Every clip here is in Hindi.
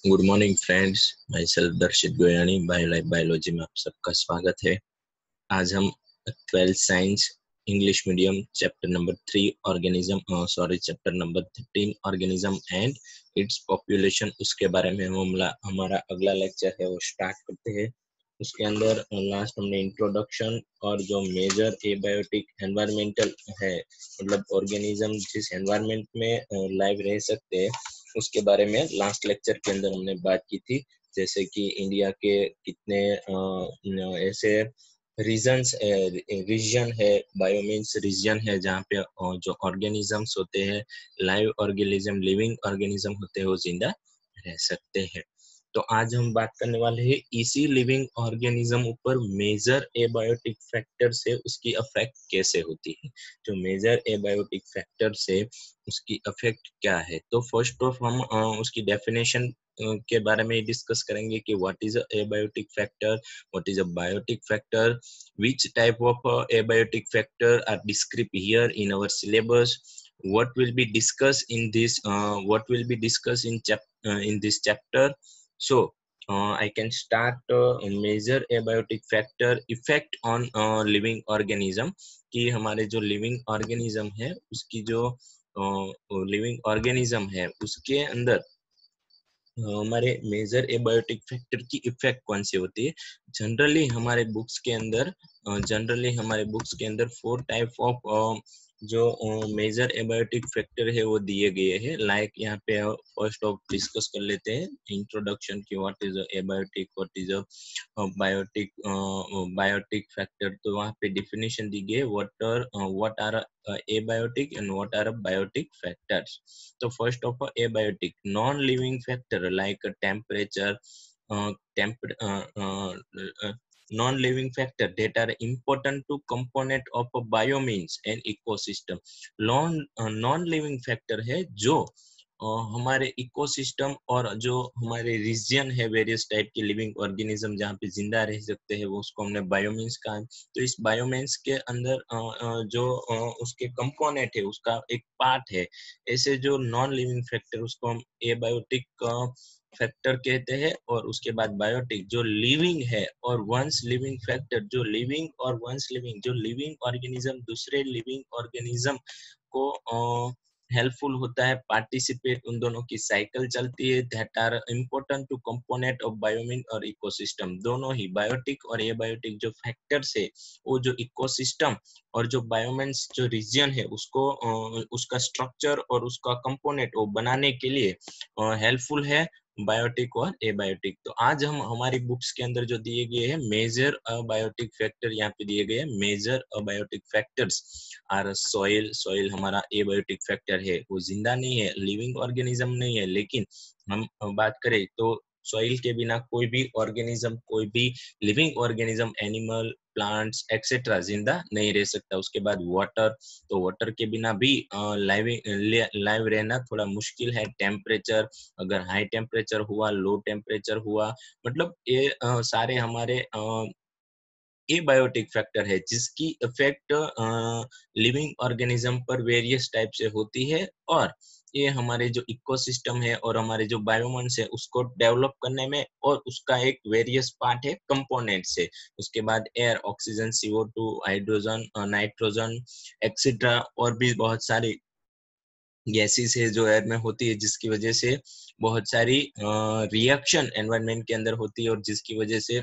Good morning friends. My self दर्शित गोयानी, बायोलाइफ बायोलॉजी में आप सबका स्वागत है। आज हम 12th science English medium chapter number 3 organism chapter number 13 organism and its population, उसके बारे में हमारा अगला लेक्चर है वो स्टार्ट करते हैं। उसके अंदर लास्ट हमने इंट्रोडक्शन और जो मेजर एबायोटिक एनवायरमेंटल है, मतलब ऑर्गेनिज्म जिस एनवायरमेंट में लाइव रह सकते हैं उसके बारे में लास्ट लेक्चर के अंदर हमने बात की थी। जैसे कि इंडिया के कितने ऐसे रीजन है, बायोमीन्स रीजन है जहाँ पे जो ऑर्गेनिजम्स होते हैं, लाइव ऑर्गेनिज्म, लिविंग ऑर्गेनिज्म होते हैं, वो जिंदा रह सकते हैं। तो आज हम बात करने वाले हैं इसी लिविंग ऑर्गेनिज्म ऊपर मेजर एबायोटिक फैक्टर से उसकी अफेक्ट कैसे होती है। जो मेजर एबायोटिक फैक्टर से उसकी अफेक्ट क्या है, तो फर्स्ट ऑफ हम उसकी डेफिनेशन के बारे में डिस्कस करेंगे कि what is a abiotic factor, what is a biotic factor, which type of abiotic factor are described here in our syllabus, what will be discussed in this in this chapter. So I can start major abiotic factor effect on living organism, कि हमारे जो लिविंग ऑर्गेनिज्म है उसकी जो लिविंग ऑर्गेनिज्म है उसके अंदर हमारे मेजर एबायोटिक फैक्टर की इफेक्ट कौन सी होती है। जनरली हमारे बुक्स के अंदर 4 टाइप ऑफ जो मेजर एबायोटिक फैक्टर है वो दिए गए हैं। लाइक यहाँ पे फर्स्ट ऑफ डिस्कस कर लेते हैं इंट्रोडक्शन की, what is abiotic, what is biotic biotic factor. तो वहाँ पे डिफिनेशन दी गई है what are abiotic and what are biotic factors. So first of all, abiotic non-living factor like temperature, non-living factor that are important to component of a biomeans and ecosystem. Non-living factor है जो हमारे इकोसिस्टम और जो हमारे रीजन है, वेरियस टाइप के लिविंग ऑर्गेनिज्म जहाँ पे जिंदा रह सकते हैं, वो उसको हमने बायोमीन्स कहा। तो इस बायोमीन्स के अंदर जो उसके कंपोनेंट है, उसका एक पार्ट है। ऐसे जो नॉन लिविंग फैक्टर उसको हम एबायोटिक फैक्टर कहते हैं। और उसके बाद बायोटिक जो लिविंग है और वंस लिविंग फैक्टर जो लिविंग और वंस लिविंग जो लिविंग ऑर्गेनिज्म दूसरे लिविंग ऑर्गेनिज्म को हेल्पफुल होता है, पार्टिसिपेट, उन दोनों की साइकिल चलती है। That are important two component of biome और इकोसिस्टम। दोनों ही बायोटिक और एबायोटिक जो फैक्टर्स है वो जो इकोसिस्टम और जो बायोमेंस जो रीजन है उसको उसका स्ट्रक्चर और उसका कंपोनेंट वो बनाने के लिए हेल्पफुल है, बायोटिक और एबायोटिक। तो आज हम हमारी बुक्स के अंदर जो दिए गए हैं मेजर अबायोटिक फैक्टर, यहाँ पे दिए गए हैं major abiotic factors are soil हमारा एबायोटिक फैक्टर है, वो जिंदा नहीं है, लिविंग ऑर्गेनिज्म नहीं है, लेकिन हम बात करें तो सॉइल के बिना कोई भी ऑर्गेनिज्म, कोई भी living organism, animal, plants etcetera जिंदा नहीं रह सकता। उसके बाद वाटर, तो वाटर के बिना भी लाइव रहना थोड़ा मुश्किल है। टेम्परेचर, अगर हाई टेम्परेचर हुआ, लो टेम्परेचर हुआ, मतलब ये सारे हमारे एबायोटिक फैक्टर है जिसकी इफेक्ट लिविंग ऑर्गेनिज्म पर वेरियस टाइप से होती है। और ये हमारे जो इकोसिस्टम है और हमारे जो बायोमन्स है उसको डेवलप करने में, और उसका एक वेरियस पार्ट है कंपोनेंट से। उसके बाद air, oxygen, CO2, hydrogen, nitrogen etcetera, और भी बहुत सारी गैसेस है जो एयर में होती है, जिसकी वजह से बहुत सारी रिएक्शन एनवायरनमेंट के अंदर होती है और जिसकी वजह से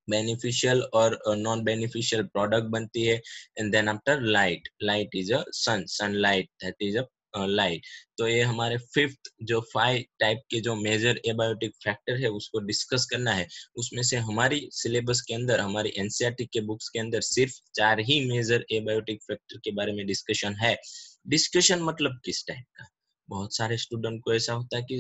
बेनिफिशियल और नॉन बेनिफिशियल प्रोडक्ट बनती है। And then after light is a sunlight, that is a light. तो ये हमारे फिफ्थ जो 5 टाइप के जो मेजर एबायोटिक फैक्टर है उसको डिस्कस करना है। उसमें से हमारी सिलेबस के अंदर, हमारी एनसीईआरटी के बुक्स के अंदर सिर्फ 4 ही मेजर एबायोटिक फैक्टर के बारे में डिस्कशन है। डिस्कशन मतलब किस टाइप का, बहुत सारे स्टूडेंट को ऐसा होता है कि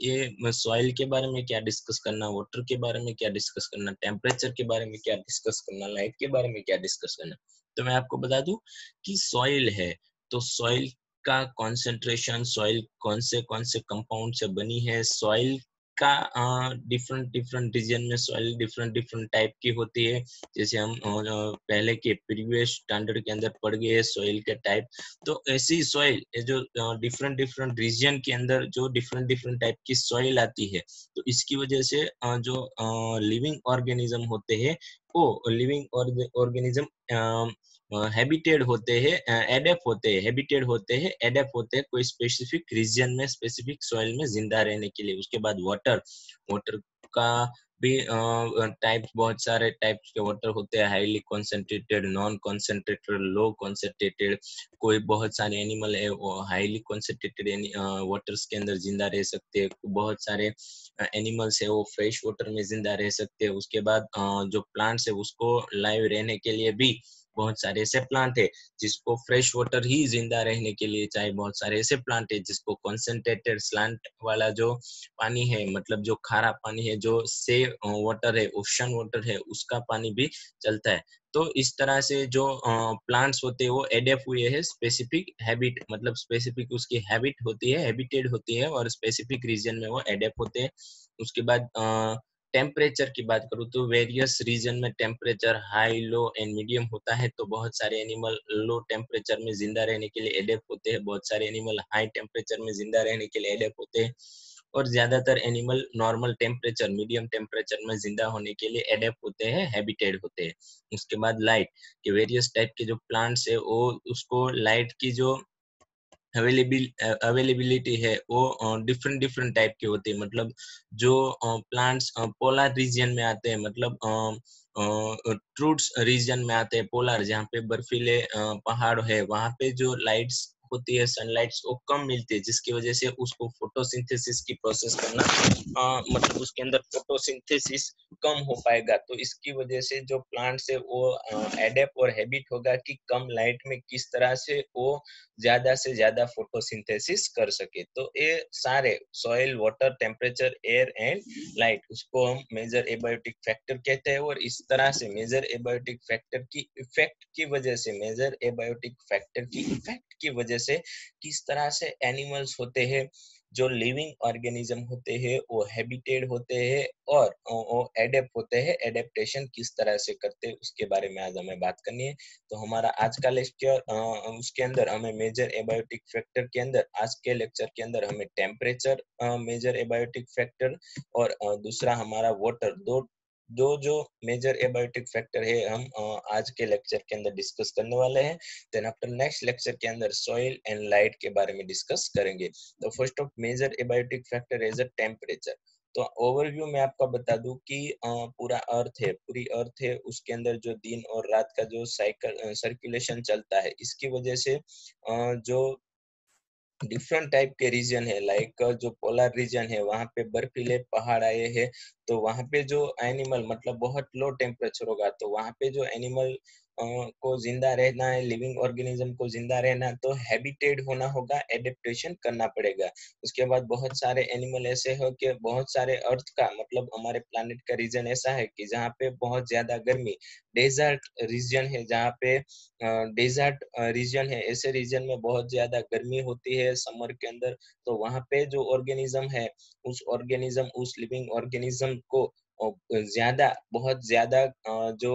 ये सॉइल के बारे में क्या डिस्कस करना, वाटर के बारे में क्या डिस्कस करना, टेम्परेचर के बारे में क्या डिस्कस करना, लाइट के बारे में क्या डिस्कस करना। तो मैं आपको बता दूं कि सॉइल है तो सॉइल का कॉन्सेंट्रेशन, सॉइल कौन से कंपाउंड से बनी है, सॉइल का डिफरेंट डिफरेंट रीजन में सॉइल डिफरेंट डिफरेंट टाइप की होती है। जैसे हम पहले के प्रीवियस स्टैंडर्ड के अंदर पढ़ गए सॉइल के टाइप, तो ऐसी सॉइल जो डिफरेंट डिफरेंट रीजन के अंदर जो डिफरेंट डिफरेंट टाइप की सॉइल आती है, तो इसकी वजह से जो लिविंग ऑर्गेनिज्म होते हैं वो लिविंग ऑर्गेनिज्म हैबिटेड होते हैं, एडेप्ट होते हैं, हैबिटेड होते हैं, एडेप्ट होते हैं कोई स्पेसिफिक रीजन में, स्पेसिफिक सॉइल में जिंदा रहने के लिए। उसके बाद वाटर, वाटर का भी टाइप, बहुत सारे टाइप्स के वाटर होते हैं, हाईली कॉन्सेंट्रेटेड, नॉन कॉन्सेंट्रेटेड, लो कॉन्सेंट्रेटेड। कोई बहुत सारे एनिमल है वो हाईली कॉन्सेंट्रेटेड वाटर्स के अंदर जिंदा रह सकते हैं, बहुत सारे एनिमल्स है वो फ्रेश वाटर में जिंदा रह सकते हैं। उसके बाद जो प्लांट्स है उसको लाइव रहने के लिए भी बहुत सारे ऐसे प्लांट है जिसको फ्रेश वाटर ही जिंदा रहने के लिए चाहिए, बहुत सारे ऐसे प्लांट है जिसको कॉन्सेंट्रेटेड स्लांट वाला जो पानी है, मतलब जो खारा पानी है, जो से वाटर है, ओशन वाटर है, उसका पानी भी चलता है। तो इस तरह से जो प्लांट्स होते हैं वो एडेप्ट हुए हैं स्पेसिफिक हैबिट, मतलब स्पेसिफिक उसकी हैबिट होती है, हैबिटेड होती है और स्पेसिफिक रीजन में वो एडेप्ट होते हैं। उसके बाद टेम्परेचर की बात करूँ तो वेरियस रीजन में temperature high, low and medium होता है। तो बहुत सारे एनिमल लो टेम्परेचर में जिंदा रहने के लिए एडेप्ट होते हैं, बहुत सारे एनिमल हाई टेम्परेचर में जिंदा रहने के लिए एडेप्ट होते हैं, और ज्यादातर animal normal temperature, medium temperature में जिंदा होने के लिए एडेप्ट होते हैं, हैबिटेड होते हैं। उसके बाद लाइट के वेरियस टाइप के जो प्लांट्स है वो उसको लाइट की जो अवेलेबिलिटी है वो डिफरेंट डिफरेंट टाइप की होती है। मतलब जो प्लांट्स पोलर रीजन में आते हैं, मतलब ट्रूट्स रीजन में आते हैं, पोलर जहाँ पे बर्फीले पहाड़ है, वहाँ पे जो लाइट्स होती है, सनलाइट्स वो कम मिलती है, जिसकी वजह से उसको फोटोसिंथेसिस की प्रोसेस करना मतलब उसके अंदर फोटोसिंथेसिस कम हो पाएगा। तो इसकी वजह से जो प्लांट्स है वो एडेप्ट और हैबिट होगा कि कम लाइट में किस तरह से वो ज्यादा से ज्यादा फोटोसिंथेसिस कर सके। तो ये सारे soil, water, temperature, air and light, उसको हम मेजर एबायोटिक फैक्टर कहते हैं। और इस तरह से मेजर एबायोटिक फैक्टर की इफेक्ट की वजह से, मेजर एबायोटिक फैक्टर की इफेक्ट की वजह से किस तरह से एनिमल्स होते हैं, जो लिविंग ऑर्गेनिज्म होते हैं वो हैबिटेड होते हैं और वो एडेप्ट होते हैं, एडेप्टेशन किस तरह से करते हैं उसके बारे में आज हमें बात करनी है। तो हमारा आज का लेक्चर उसके अंदर हमें मेजर एबायोटिक फैक्टर के अंदर, आज के लेक्चर के अंदर हमें टेम्परेचर मेजर एबायोटिक फैक्टर और दूसरा हमारा वाटर, दो दो जो मेजर एबायोटिक फैक्टर है हम आज के लेक्चर के अंदर डिस्कस करने वाले हैं। देन आफ्टर नेक्स्ट लेक्चर के अंदर सॉइल एंड लाइट के बारे में डिस्कस करेंगे। तो first of major abiotic factor is a temperature. तो ओवरव्यू में आपका बता दूं कि पूरा अर्थ है, पूरी अर्थ है, उसके अंदर जो दिन और रात का जो साइकिल सर्कुलेशन चलता है, इसकी वजह से जो डिफरेंट टाइप के रीजन है, लाइक जो पोलर रीजन है वहां पे बर्फीले पहाड़ आए हैं, तो वहां पे जो एनिमल, मतलब बहुत लो टेम्परेचर होगा, तो वहां पे जो एनिमल को जिंदा रहना है, लिविंग ऑर्गेनिज्म को जिंदा रहना, तो हैबिटेड होना होगा, एडेप्टेशन करना पड़ेगा। उसके बाद बहुत सारे एनिमल ऐसे हो कि बहुत सारे अर्थ का, मतलब हमारे प्लानिट का रीजन ऐसा है कि जहाँ पे बहुत ज्यादा गर्मी, डेजर्ट रीजन है, जहाँ पे डेजर्ट रीजन है, ऐसे रीजन में बहुत ज्यादा गर्मी होती है समर के अंदर। तो वहां पे जो ऑर्गेनिज्म है, उस ऑर्गेनिज्म, उस लिविंग ऑर्गेनिज्म को ज्यादा, बहुत ज्यादा जो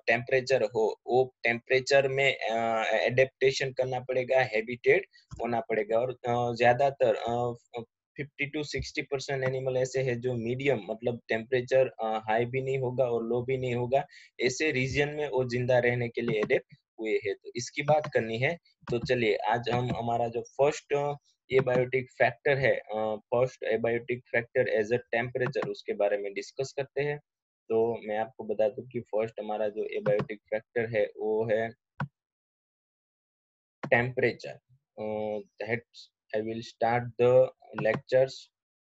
टेम्परेचर हो, वो टेम्परेचर में एडेप्टेशन करना पड़ेगा, हैबिटेट होना पड़ेगा। और ज्यादातर 50 to 60% एनिमल ऐसे है जो मीडियम, मतलब टेम्परेचर हाई भी नहीं होगा और लो भी नहीं होगा, ऐसे रीजन में वो जिंदा रहने के लिए एडेप्ट हुए हैं। तो इसकी बात करनी है। तो चलिए आज हम हमारा जो फर्स्ट एबायोटिक फैक्टर है, first abiotic factor as a temperature, उसके बारे में डिस्कस करते हैं। तो मैं आपको बता दूं कि फर्स्ट हमारा जो एबायोटिक फैक्टर है वो है temperature. That I will start the lectures.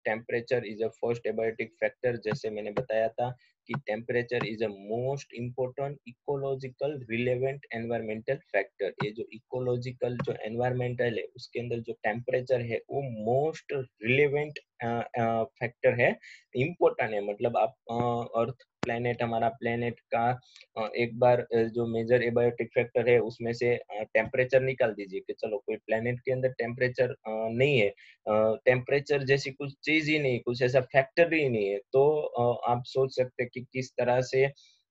Temperature is a first abiotic factor. जैसे मैंने बताया था कि temperature is a most important ecological relevant environmental factor. ये जो इकोलॉजिकल जो एनवायरमेंटल है उसके अंदर जो टेम्परेचर है वो मोस्ट रिलेवेंट फैक्टर है, इम्पोर्टेंट है। मतलब आप अर्थ प्लेनेट, हमारा प्लेनेट का एक बार जो मेजर एबायोटिक फैक्टर है उसमें से टेम्परेचर निकाल दीजिए कि चलो कोई प्लेनेट के अंदर टेम्परेचर नहीं है, टेम्परेचर जैसी कुछ चीज ही नहीं, कुछ ऐसा फैक्टर ही नहीं है, तो आप सोच सकते हैं कि किस तरह से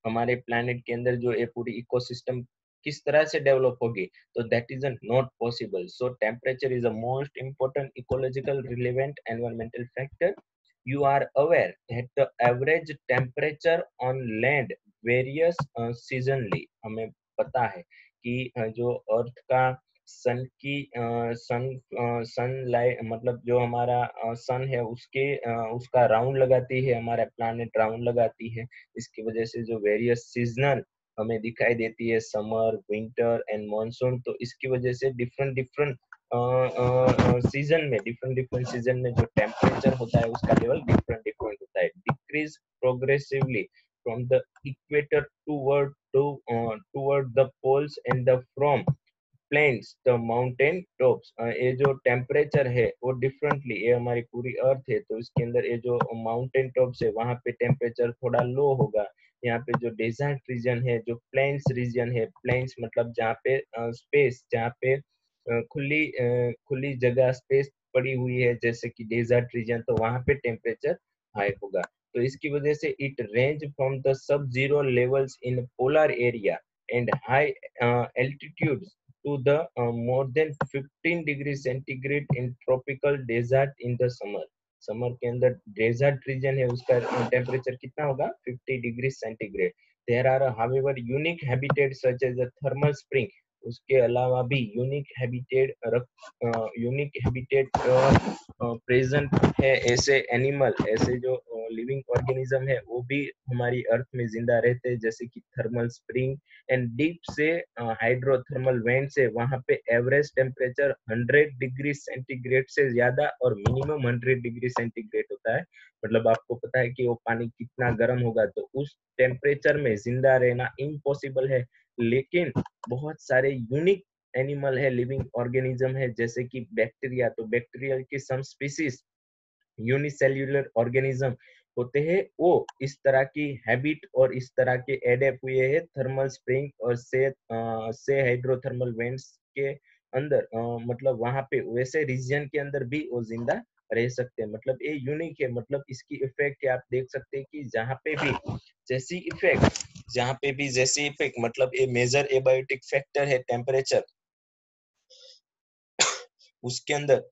हमारे प्लेनेट के अंदर जो ये पूरी इकोसिस्टम किस तरह से डेवलप होगी। तो that is not possible. So temperature is a most important ecological relevant environmental factor. You are aware that the average temperature on land varies seasonally. हमें पता है कि जो अर्थ का सन की सन लाइट मतलब जो हमारा सन है उसके उसका राउंड लगाती है, हमारा प्लैनेट राउंड लगाती है। इसकी वजह से जो वेरियस सीजनल हमें दिखाई देती है, समर, विंटर एंड मॉनसून, तो इसकी वजह से डिफरेंट डिफरेंट सीजन में डिफरेंट डिफरेंट सीजन में जो टेम्परेचर होता है उसका लेवल डिफरेंट डिफरेंट होता है। Decrease progressively from the equator toward the poles and the from plains the mountain tops. ये जो टेम्परेचर है वो डिफरेंटली, ये हमारी पूरी अर्थ है तो इसके अंदर ये जो माउंटेन टॉप्स है वहां पे टेम्परेचर थोड़ा लो होगा। यहाँ पे जो डेजर्ट रीजन है, जो प्लेन्स रीजन है, प्लेन्स मतलब जहाँ पे स्पेस, जहाँ पे खुली जगह स्पेस पड़ी हुई है जैसे कि डेजर्ट रीजन, तो वहां पे टेम्परेचर हाई होगा। तो इसकी वजह से it range from the sub zero levels in polar area and high altitude to the more than 15 degree centigrade in tropical desert in the summer. Summer के अंदर डेजर्ट रीजन है उसका टेम्परेचर कितना होगा, 50 degree centigrade. There are however unique habitat such as the thermal spring. उसके अलावा भी यूनिक हैबिटेट प्रेजेंट है, ऐसे एनिमल, ऐसे जो लिविंग ऑर्गेनिज्म है वो भी हमारी अर्थ में जिंदा रहते हैं, जैसे कि थर्मल स्प्रिंग एंड डीप से हाइड्रोथर्मल वेंट से वहां पे एवरेज टेम्परेचर 100 डिग्री सेंटीग्रेड से ज्यादा और मिनिमम 100 डिग्री सेंटीग्रेड होता है। मतलब आपको पता है कि वो पानी कितना गर्म होगा, तो उस टेम्परेचर में जिंदा रहना इम्पॉसिबल है। लेकिन बहुत सारे यूनिक एनिमल है, लिविंग ऑर्गेनिज्म है, जैसे कि बैक्टीरिया, तो बैक्टीरियल की सम स्पीसीज यूनिसेल्युलर ऑर्गेनिज्म होते हैं, वो इस तरह की हैबिट और इस तरह के एडेप्ट हुए हैं थर्मल स्प्रिंग और से हाइड्रोथर्मल वेंट्स के अंदर, मतलब वहां पे वैसे रीजन के अंदर भी वो जिंदा रह सकते हैं। मतलब ये यूनिक है, मतलब इसकी इफेक्ट आप देख सकते हैं कि जहाँ पे भी जैसी इफेक्ट, मतलब ये मेजर एबायोटिक फैक्टर है टेम्परेचर, उसके अंदर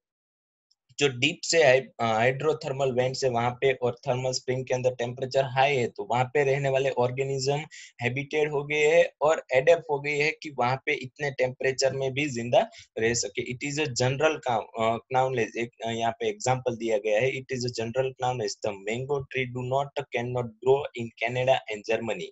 जो डीप से हाइड्रोथर्मल वेंट्स है वहां पे और थर्मल स्प्रिंग के अंदर टेम्परेचर हाई है, तो वहां पे रहने वाले ऑर्गेनिज्म हैबिटेट हो गए हैं और एडेप्ट हो गई है कि वहां पे इतने टेम्परेचर में भी जिंदा रह सके। It is a general knowledge, एक यहाँ पे एग्जांपल दिया गया है, it is a general knowledge, the mango tree do not can not grow in Canada and Germany.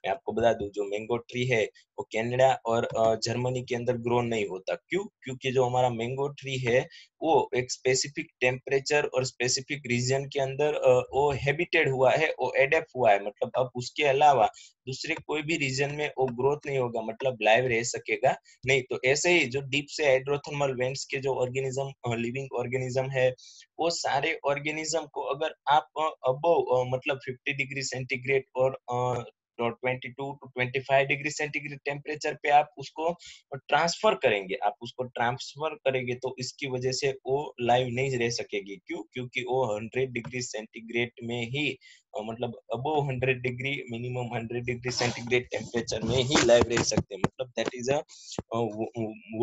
मैं आपको बता दूं जो मैंगो ट्री है वो कनाडा और जर्मनी के अंदर ग्रो नहीं होता। क्यों? क्योंकि जो हमारा मैंगो ट्री है वो एक स्पेसिफिक टेम्परेचर और स्पेसिफिक रीजन के अंदर वो हैबिटेड हुआ है, वो एडेप्ट हुआ है, मतलब अब उसके अलावा दूसरे कोई भी रीजन में वो ग्रोथ नहीं होगा, मतलब लाइव रह सकेगा नहीं। तो ऐसे ही जो डीप से हाइड्रोथर्मल वेंट्स के जो ऑर्गेनिज्म लिविंग ऑर्गेनिज्म है, वो सारे ऑर्गेनिज्म को अगर आप अबव मतलब 50 डिग्री सेंटीग्रेड और 22 टू 25 डिग्री सेंटीग्रेड टेम्परेचर पे आप उसको ट्रांसफर करेंगे तो इसकी वजह से वो लाइव नहीं रह सकेगी। क्यों? क्योंकि वो 100 डिग्री सेंटीग्रेड में ही मतलब above 100 degree, minimum 100 degree centigrade temperature में ही लाइव रह सकते हैं। मतलब that is a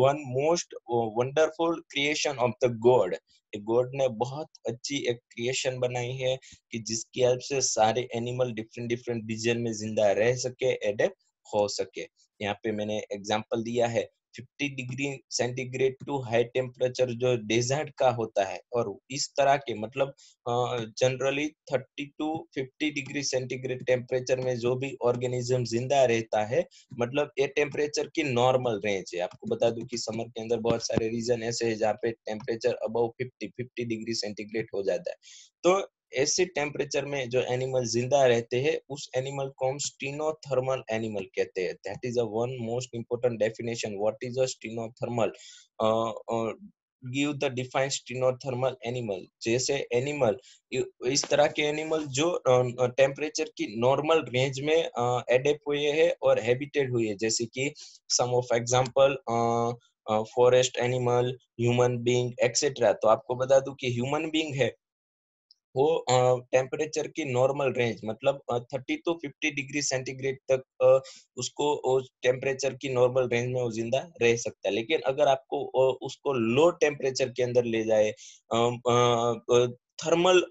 one most wonderful creation of the God. God ने बहुत अच्छी एक क्रिएशन बनाई है कि जिसकी हेल्प से सारे एनिमल डिफरेंट डिफरेंट रीजन में जिंदा रह सके, एडेप्ट हो सके। यहाँ पे मैंने एग्जांपल दिया है 50 degree centigrade to high temperature जो डेजर्ट का होता है, और इस तरह के मतलब generally 30 to 50 degree centigrade temperature में जो भी ऑर्गेनिज्म जिंदा रहता है, मतलब ये टेम्परेचर की नॉर्मल रेंज है। आपको बता दूं कि समर के अंदर बहुत सारे रीजन ऐसे हैं जहाँ पे टेम्परेचर अबव 50 डिग्री सेंटीग्रेड हो जाता है। तो ऐसे टेम्परेचर में जो एनिमल जिंदा रहते हैं उस एनिमल को हम स्टीनोथर्मल एनिमल कहते हैं। That is a one most important definition. What is a stenothermal? Give the defined stenothermal animal, जैसे एनिमल, इस तरह के एनिमल जो टेम्परेचर की नॉर्मल रेंज में एडेप्ट हुए हैं और हैबिटेट हुए हैं, जैसे कि some of example forest animal, human being etcetera. तो आपको बता दूं कि ह्यूमन बीइंग है वो टेम्परेचर की नॉर्मल रेंज मतलब 30 to 50 डिग्री सेंटीग्रेड तक उसको टेम्परेचर की नॉर्मल रेंज में वो जिंदा रह सकता है। लेकिन अगर आपको उसको लो टेम्परेचर के अंदर ले जाए, थर्मल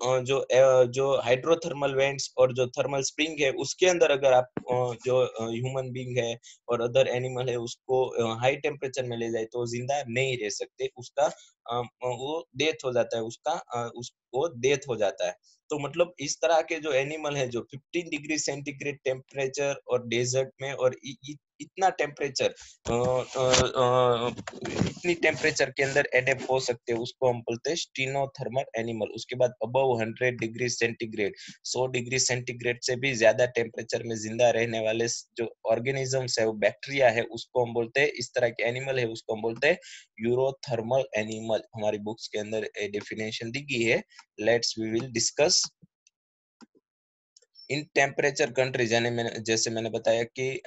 जो हाइड्रोथर्मल वेंट्स और जो थर्मल स्प्रिंग है उसके अंदर अगर आप जो ह्यूमन बीइंग है और अदर एनिमल है उसको हाई टेम्परेचर में ले जाए तो जिंदा नहीं रह सकते, उसका वो डेथ हो जाता है, उसको डेथ हो जाता है। तो मतलब इस तरह के जो एनिमल है जो 15 डिग्री सेंटीग्रेड टेम्परेचर और डेजर्ट में और इतना टेम्परेचर इतनी टेम्परेचर के अंदर एडेप्ट हो सकते हैं, उसको हम बोलते हैं स्टीनोथर्मल एनिमल। उसके बाद above 100 degree centigrade, 100 degree centigrade से भी ज्यादा टेम्परेचर में जिंदा रहने वाले जो ऑर्गेनिजम्स है, वो बैक्टीरिया है, उसको हम बोलते हैं, इस तरह के एनिमल है उसको हम बोलते हैं यूरोथर्मल एनिमल। हमारी बुक्स के अंदर डेफिनेशन दी गई है, let's we will discuss in temperature countries. यानी मैंने जैसे मैंने बताया कि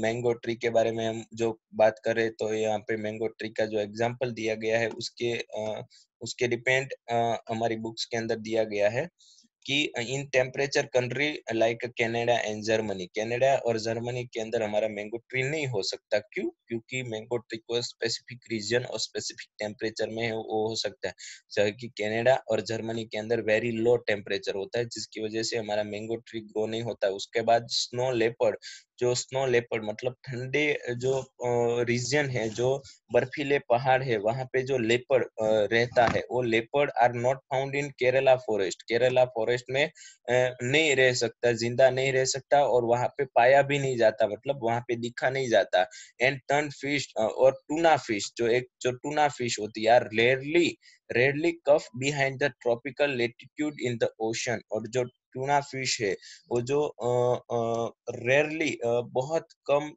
मैंगो ट्री के बारे में हम जो बात करें तो यहाँ पे मैंगो ट्री का जो एग्जांपल दिया गया है उसके डिपेंड हमारी बुक्स के अंदर दिया गया है कि in temperature country like Canada and Germany, Canada और जर्मनी के अंदर हमारा मैंगो ट्री नहीं हो सकता। क्यों? क्योंकि मैंगो ट्री को स्पेसिफिक रीजन और स्पेसिफिक टेम्परेचर में वो हो सकता है, जबकि कि कनाडा और जर्मनी के अंदर वेरी लो टेम्परेचर होता है, जिसकी वजह से हमारा मैंगो ट्री ग्रो नहीं होता है। उसके बाद स्नो लेपर्ड, जो स्नो लेपर्ड मतलब ठंडे जो रीजन है, जो बर्फीले पहाड़ है, वहां पे जो लेपर्ड रहता है, वो leopard are not found in Kerala forest, Kerala forest में नहीं रह सकता, जिंदा नहीं रह सकता और वहां पे पाया भी नहीं जाता, मतलब वहां पे दिखा नहीं जाता। एंड टर्न फिश और टूना फिश, जो टूना फिश होती है, are rarely caught behind the tropical latitude in the ocean. और जो टूना फिश है वो जो रेयरली बहुत कम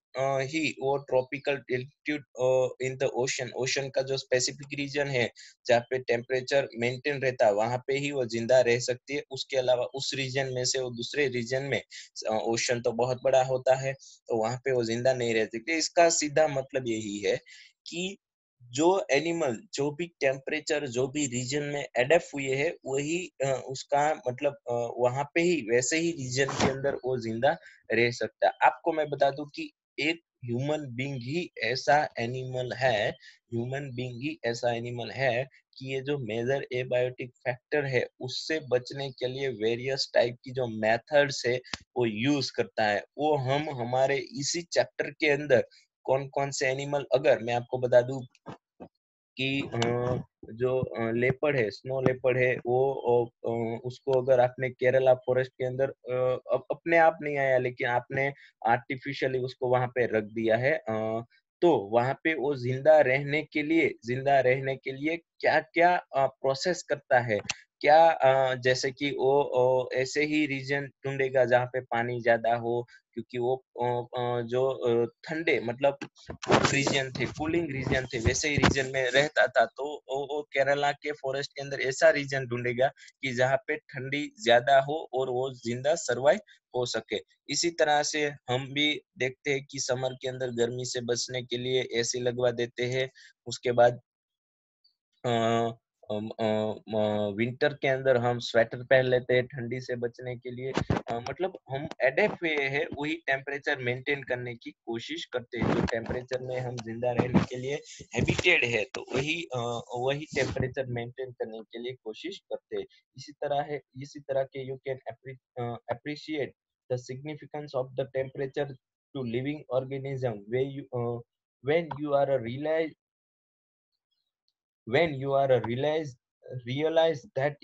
ही वो tropical altitude in the ocean, ocean का जो स्पेसिफिक रीजन है जहाँ पे टेम्परेचर मेंटेन रहता है वहां पे ही वो जिंदा रह सकती है। उसके अलावा उस रीजन में से वो दूसरे रीजन में, ओशन तो बहुत बड़ा होता है तो वहां पे वो जिंदा नहीं रह सकती। इसका सीधा मतलब यही है कि जो एनिमल जो भी टेम्परेचर जो भी रीजन में एडेप्ट हुए है वही उसका मतलब वहां पे ही वैसे ही रीजन के अंदर वो जिंदा रह सकता है। आपको मैं बता दूं कि एक ह्यूमन बीइंग ही ऐसा एनिमल है, ह्यूमन बीइंग ही ऐसा एनिमल है कि ये जो मेजर एबायोटिक फैक्टर है उससे बचने के लिए वेरियस टाइप की जो मेथड्स है वो यूज करता है। वो हम हमारे इसी चैप्टर के अंदर कौन कौन से एनिमल, अगर मैं आपको बता दूं कि जो लेपर्ड है, स्नो लेपर्ड है, वो उसको अगर आपने केरला फॉरेस्ट के अंदर अपने आप नहीं आया लेकिन आपने आर्टिफिशियली उसको वहां पे रख दिया है, तो वहां पे वो जिंदा रहने के लिए क्या क्या प्रोसेस करता है, क्या जैसे कि वो ऐसे ही रीजन ढूंढेगा जहाँ पे पानी ज्यादा हो, क्योंकि वो जो ठंडे मतलब रीजन थे, कूलिंग रीजन थे, वैसे ही रीजन में रहता था, तो वो केरला के फॉरेस्ट के अंदर ऐसा रीजन ढूंढेगा कि जहाँ पे ठंडी ज्यादा हो और वो जिंदा सरवाइव हो सके। इसी तरह से हम भी देखते हैं कि समर के अंदर गर्मी से बचने के लिए एसी लगवा देते हैं, उसके बाद विंटर के अंदर हम स्वेटर पहन लेते हैं ठंडी से बचने के लिए। मतलब हम एडेप्ट हुए हैं वही टेम्परेचर मेंटेन करने की कोशिश करते हैं, जो टेम्परेचर में हम जिंदा रहने के लिए हैबिटेड है तो वही टेम्परेचर मेंटेन करने के लिए कोशिश करते हैं। इसी तरह के you can appreciate the significance of the temperature to living organism when you are a realize when you are realize that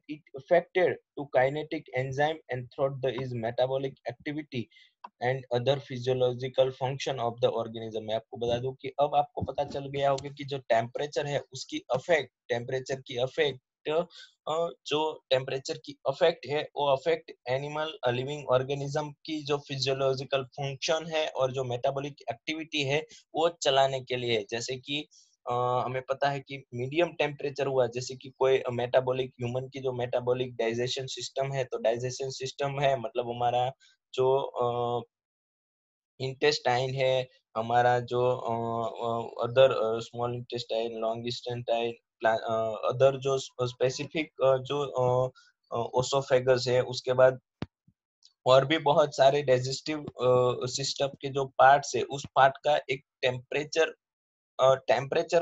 it affected to kinetic enzyme and throughout the is metabolic activity and other physiological function of the organism. मैं आपको बता दूं कि अब आपको पता चल गया होगा कि जो टेम्परेचर है उसकी अफेक्ट, टेम्परेचर की अफेक्ट जो टेम्परेचर की अफेक्ट है वो अफेक्ट एनिमल लिविंग ऑर्गेनिज्म की जो फिजियोलॉजिकल फंक्शन है और जो मेटाबॉलिक एक्टिविटी है वो चलाने के लिए, जैसे कि हमें पता है कि मीडियम टेम्परेचर हुआ, जैसे कि कोई मेटाबॉलिक, ह्यूमन की जो मेटाबॉलिक डाइजेशन सिस्टम है, तो डाइजेशन सिस्टम है मतलब हमारा जो इंटेस्टाइन है, हमारा जो other small intestine, long intestine, other जो स्पेसिफिक जो ओसोफेगस है, उसके बाद और भी बहुत सारे डाइजेस्टिव सिस्टम के जो पार्ट्स है, उस पार्ट का एक टेम्परेचर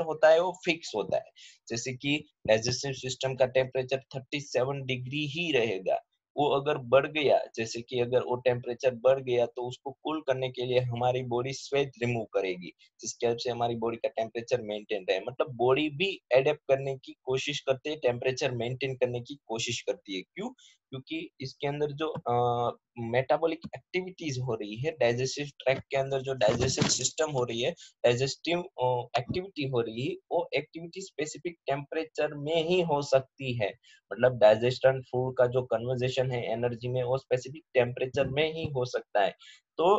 होता है, वो फिक्स होता है। जैसे कि डाइजेस्टिव सिस्टम का टेम्परेचर 37 डिग्री ही रहेगा। वो अगर बढ़ गया, जैसे कि अगर वो टेम्परेचर बढ़ गया, तो उसको कूल करने के लिए हमारी बॉडी स्वेट रिमूव करेगी, जिसके वजह से हमारी बॉडी का टेम्परेचर मेंटेन रहे। मतलब बॉडी भी एडेप्ट करने की कोशिश करती है, टेम्परेचर मेंटेन करने की कोशिश करती है। क्यों? क्योंकि इसके अंदर जो मेटाबॉलिक एक्टिविटीज हो रही है, डाइजेस्टिव ट्रैक्ट के अंदर जो डाइजेस्टिव सिस्टम हो रही है, डाइजेस्टिव एक्टिविटी हो रही है, वो एक्टिविटी स्पेसिफिक टेम्परेचर में ही हो सकती है। मतलब डाइजेशन फूड का जो कन्वर्जेशन है एनर्जी में, वो स्पेसिफिक टेम्परेचर में ही हो सकता है। तो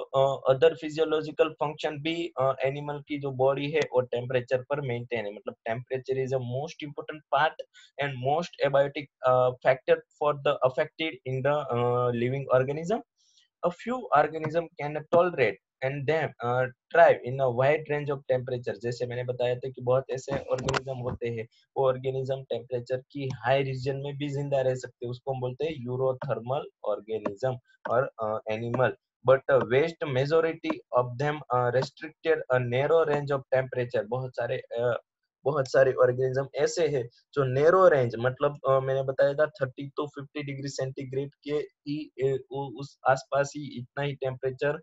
अदर फिजियोलॉजिकल फंक्शन भी एनिमल की जो बॉडी है वो टेम्परेचर पर मेंटेन है। मतलब temperature is a most important part and most abiotic factor for the affected in the living organism. A few organisms can tolerate and then thrive in a wide range of temperature. जैसे मैंने बताया था कि बहुत ऐसे ऑर्गेनिज्म होते हैं, वो ऑर्गेनिज्म टेम्परेचर की हाई रीजन में भी जिंदा रह सकते हैं, उसको हम बोलते हैं यूरोथर्मल ऑर्गेनिज्म और animal. But vast majority of them restricted a narrow range of temperature. बहुत सारे ऑर्गेनिज्म ऐसे हैं जो नैरो रेंज, मतलब मैंने बताया था 30 to 50 डिग्री सेंटीग्रेड के ही उस आसपास ही इतना ही टेम्परेचर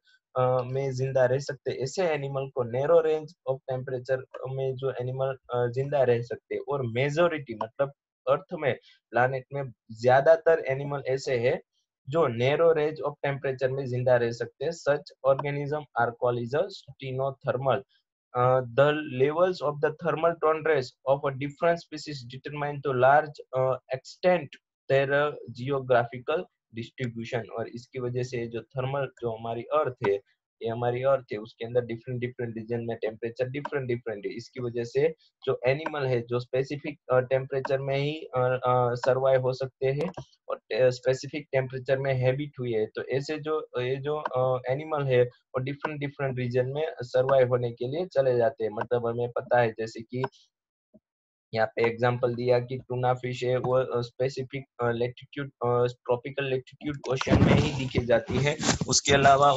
में जिंदा रह सकते। ऐसे एनिमल को नैरो रेंज ऑफ टेम्परेचर में जो एनिमल जिंदा रह सकते, और मेजोरिटी मतलब अर्थ में, प्लानेट में ज्यादातर एनिमल ऐसे हैं जो नैरो रेंज ऑफ टेम्परेचर में जिंदा रह सकते हैं। Such organism are called stenothermal. the levels of the thermal tolerance of a different species determine to large extent their geographical distribution। और इसकी वजह से जो थर्मल, जो हमारी अर्थ है, ये हमारी अर्थ है, उसके अंदर डिफरेंट डिफरेंट रीजन में टेम्परेचर डिफरेंट डिफरेंट है। इसकी वजह से जो एनिमल है, जो स्पेसिफिक टेम्परेचर में ही सर्वाइव हो सकते हैं और स्पेसिफिक टेम्परेचर में हैबिट हुई है, तो ऐसे जो ये जो एनिमल है, और डिफरेंट डिफरेंट रीजन में सर्वाइव होने के लिए चले जाते हैं। मतलब हमें पता है, जैसे कि यहाँ पे एग्जांपल दिया कि टूना फिश है, वो specific latitude, tropical latitude ocean में ही दिखी जाती है। उसके अलावा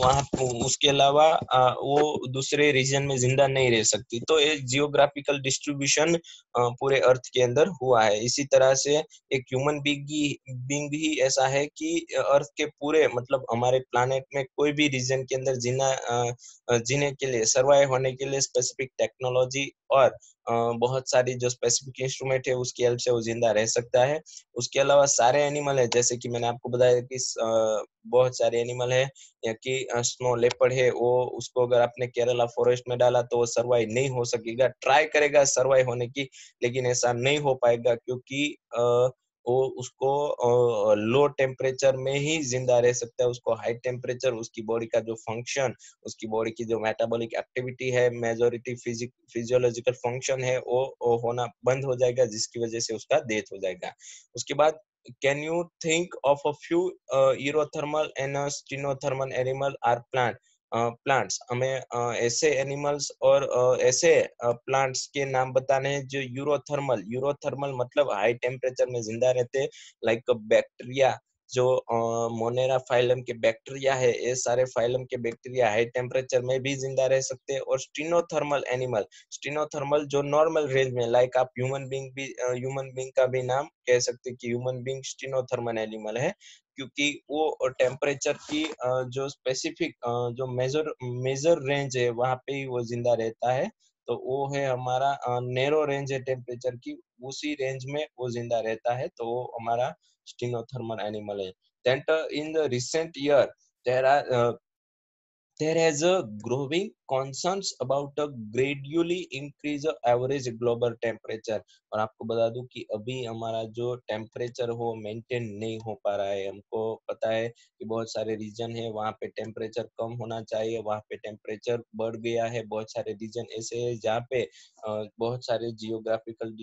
वो दूसरे रीजन में जिंदा नहीं रह सकती। तो एक जियोग्राफिकल डिस्ट्रीब्यूशन पूरे अर्थ के अंदर हुआ है। इसी तरह से एक ह्यूमन बींग ही ऐसा है कि अर्थ के पूरे, मतलब हमारे प्लानेट में कोई भी रीजन के अंदर जीने के लिए, सर्वाइव होने के लिए स्पेसिफिक टेक्नोलॉजी और बहुत सारी जो स्पेसिफिक इंस्ट्रूमेंट है, उसकी हेल्प से वो जिंदा रह सकता है। उसके अलावा सारे एनिमल है, जैसे कि मैंने आपको बताया कि बहुत सारे एनिमल है, या कि स्नो लेपर्ड है, वो उसको अगर आपने केरला फॉरेस्ट में डाला तो वो सर्वाइव नहीं हो सकेगा। ट्राई करेगा सर्वाइव होने की, लेकिन ऐसा नहीं हो पाएगा, क्योंकि वो उसको लो टेम्परेचर में ही जिंदा रह सकता है। उसको हाई टेम्परेचर, उसकी बॉडी का जो फंक्शन, उसकी बॉडी की जो मेटाबॉलिक एक्टिविटी है, मेजोरिटी फिजियोलॉजिकल फंक्शन है, वो होना बंद हो जाएगा, जिसकी वजह से उसका डेथ हो जाएगा। उसके बाद can you think of a few eurythermal and stenothermal animal or plants. हमें ऐसे एनिमल्स और ऐसे प्लांट्स के नाम बताने हैं जो यूरोथर्मल मतलब हाई टेम्परेचर में जिंदा रहते हैं। लाइक बैक्टीरिया, जो मोनेरा फाइलम के बैक्टीरिया है, ये सारे फाइलम के बैक्टीरिया हाई टेम्परेचर में भी जिंदा रह सकते हैं। और स्टीनोथर्मल जो नॉर्मल रेंज में, लाइक आप ह्यूमन बींग का भी नाम कह सकते हैं कि ह्यूमन बींग स्टीनोथर्मल एनिमल है, क्योंकि वो टेम्परेचर की जो स्पेसिफिक जो मेजर रेंज है, वहां पे ही वो जिंदा रहता है। तो वो है हमारा नैरो रेंज है टेम्परेचर की, उसी रेंज में वो जिंदा रहता है, तो वो हमारा स्टीनोथर्मल एनिमल है। That in the recent year there are there has a growing concerns about a gradually increase average global temperature। और आपको बता दूं कि अभी हमारा जो टेम्परेचर हो मेंटेन नहीं हो पा रहा है। हमको पता है कि बहुत सारे रीजन है वहाँ पे टेम्परेचर कम होना चाहिए, वहाँ पे टेम्परेचर बढ़ गया है। बहुत सारे रीजन ऐसे है जहाँ पे बहुत सारे जियोग्राफिकल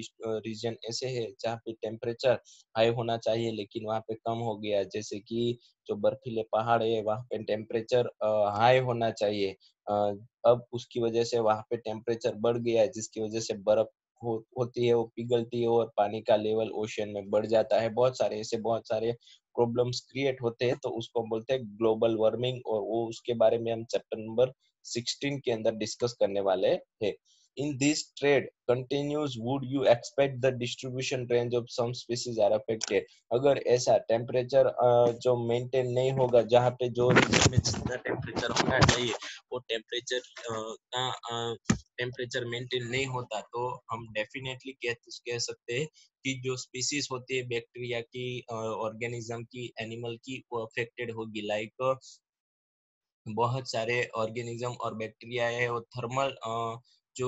रीजन ऐसे है जहाँ पे टेम्परेचर हाई होना चाहिए लेकिन वहाँ पे कम हो गया। जैसे कि जो बर्फीले पहाड़ है वहाँ पे टेम्परेचर हाई होना चाहिए, अब उसकी वजह से वहाँ पे टेम्परेचर बढ़ गया है जिसकी वजह से बर्फ होती है वो पिघलती है और पानी का लेवल ओशन में बढ़ जाता है। बहुत सारे प्रॉब्लम्स क्रिएट होते हैं तो उसको हम बोलते हैं ग्लोबल वार्मिंग, और वो उसके बारे में हम चैप्टर नंबर 16 के अंदर डिस्कस करने वाले हैं। In this trade continues, would you expect the distribution range of some species are affected? अगर ऐसा टेम्परेचर जो मेंटेन नहीं होगा, जहाँ पे जो रीजन में जितना टेम्परेचर होना चाहिए वो टेम्परेचर का टेम्परेचर मेंटेन नहीं होता, तो हम डेफिनेटली कह सकते हैं कि जो स्पीसीज होती है बैक्टीरिया की, ऑर्गेनिज्म की, एनिमल की, वो अफेक्टेड होगी। लाइक बहुत सारे ऑर्गेनिज्म और बैक्टीरिया है वो थर्मल जो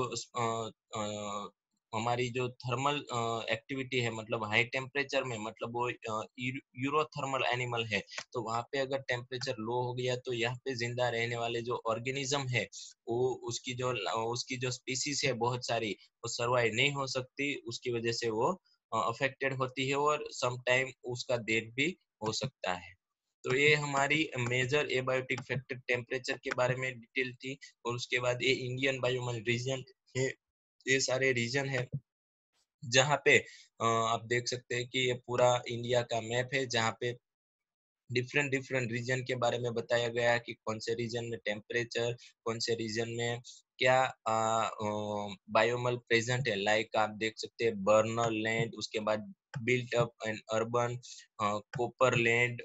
हमारी जो थर्मल एक्टिविटी है, मतलब हाई टेम्परेचर में, मतलब वो यूरोथर्मल एनिमल है, तो वहाँ पे अगर टेम्परेचर लो हो गया तो यहाँ पे जिंदा रहने वाले जो ऑर्गेनिज्म है वो उसकी जो स्पीसीज है बहुत सारी वो सर्वाइव नहीं हो सकती, उसकी वजह से वो अफेक्टेड होती है और सम टाइम उसका डेथ भी हो सकता है। तो ये हमारी मेजर एबायोटिक फैक्टर टेम्परेचर के बारे में डिटेल थी। और उसके बाद ये इंडियन बायोमल रीजन है, ये सारे रीजन है जहाँ पे आप देख सकते हैं कि ये पूरा इंडिया का मैप है जहाँ पे डिफरेंट डिफरेंट रीजन के बारे में बताया गया है कि कौन से रीजन में टेम्परेचर, कौन से रीजन में क्या बायोमल प्रेजेंट है। लाइक आप देख सकते हैं बर्नर लैंड, उसके बाद बिल्ट अप एंड अर्बन, कोपर land,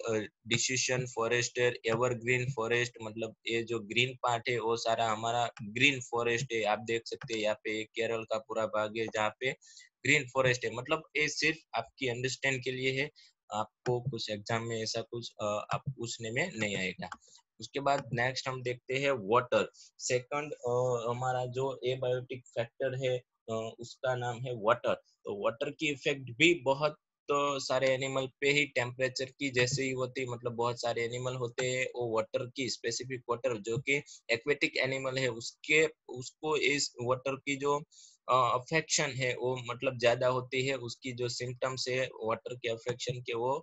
deciduous forest, evergreen forest, मतलब ये जो ग्रीन पार्ट है वो सारा हमारा ग्रीन फॉरेस्ट है। आप देख सकते हैं यहाँ पे केरल का पूरा भाग है जहाँ पे ग्रीन फॉरेस्ट है। मतलब ये सिर्फ आपकी अंडरस्टैंड के लिए है, आपको कुछ एग्जाम में ऐसा कुछ आप पूछने में नहीं आएगा। उसके बाद नेक्स्ट हम देखते हैं वाटर। सेकंड हमारा जो एबायोटिक फैक्टर है उसका नाम है वाटर। तो वाटर की इफेक्ट भी बहुत तो सारे एनिमल पे ही टेम्परेचर की जैसे ही होती, मतलब बहुत सारे एनिमल होते हैं वो वाटर की स्पेसिफिक वाटर जो कि एक्वेटिक एनिमल है उसके उसको इस वाटर की जो अफेक्शन है वो मतलब ज्यादा होती है, उसकी जो सिम्टम्स है वाटर के अफेक्शन के वो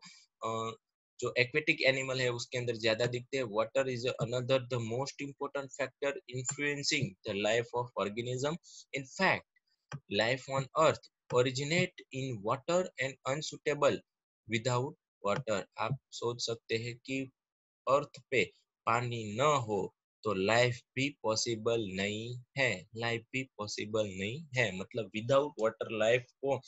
जो एक्वेटिक एनिमल है उसके अंदर ज्यादा दिखते हैं। Water is another the most important factor influencing the life of organism. In fact life on earth originate in water and unsuitable without water। आप सोच सकते हैं कि अर्थ पे पानी न हो तो लाइफ भी पॉसिबल नहीं है, लाइफ भी पॉसिबल नहीं है, मतलब विदाउट वाटर लाइफ को